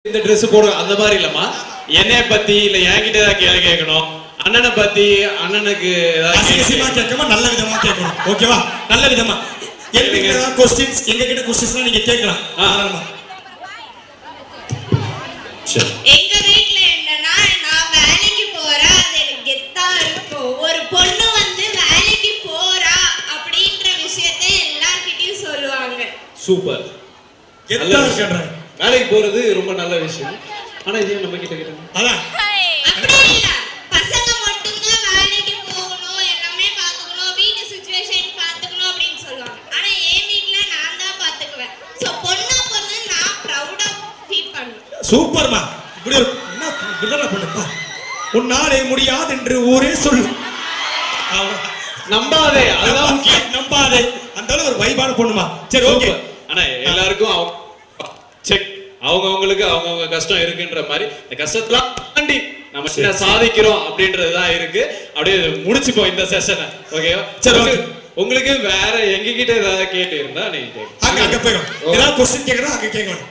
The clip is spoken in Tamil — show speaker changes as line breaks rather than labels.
இந்த Dress போடுங்க அந்த மாதிரி இல்லம்மா. என்னைய பத்தி இல்ல என்கிட்ட ஏதாவது கேள்வி கேட்கணும். அண்ணனை பத்தி அண்ணனுக்கு
அசிங்கமா கேட்காம நல்ல விதமா கேட்கணும். ஓகேவா? நல்ல விதமா. எங்க क्वेश्चंस எங்க கிட்ட क्वेश्चंஸ்லாம் நீங்க கேட்கலாம். ஆரம்பமா.
எங்க வீட்ல என்னன்னா நான் வேலைக்கு போறேன் அது எனக்கு கெத்தா இருக்கும். ஒரு பொண்ணு வந்து வேலைக்கு போறா அப்படின்ற விஷயத்தை எல்லார்கிட்டயும் சொல்லுவாங்க.
சூப்பர்.
கெத்தா இருக்கறேன்.
வேலைக்கு போறது ரொம்ப நல்ல விஷயம். ஆனா இது நம்ம கிட்ட கேட்டாங்க.
அதான்.
அப்படி இல்ல. பசங்க மட்டும் தான் வேலைக்கு போகணும், எல்லாமே பாத்துக்கணும், வீட்டு சிச்சுவேஷன் பாத்துக்கணும் அப்படினு சொல்லுவாங்க. ஆனா என் வீட்ல நான் தான் பாத்துக்குவேன். சோ பொண்ணு நான் ப்ரௌடா ஃபீல் பண்ணுவேன்.
சூப்பர்மா. இப்படி என்ன விடற பொண்ணுப்பா. உன்னாலே முடியாது என்று ஊரே சொல்லு.
நம்பாதே. அதுதான் முக்கியம்.
நம்பாதே. அந்த ஒரு வைபான பொண்ணுமா. சரி ஓகே.
ஆனா எல்லாருக்கும் செக் அவங்களுக்கு அவங்கவங்க கஷ்டம் இருக்குன்ற மாதிரி இந்த கஷ்டத்தெல்லாம் தாண்டி நம்ம சாதிக்கிறோம் அப்படின்றதுதான் இருக்கு. அப்படியே முடிச்சுப்போம் இந்த செஷனை. ஓகேவா? சரி உங்களுக்கு வேற எங்க கிட்ட ஏதாவது கேட்டு இருந்தா நீங்க
அங்க போயிடும். ஏதாவது क्वेश्चन கேக்குறா அங்க கேட்கணும்.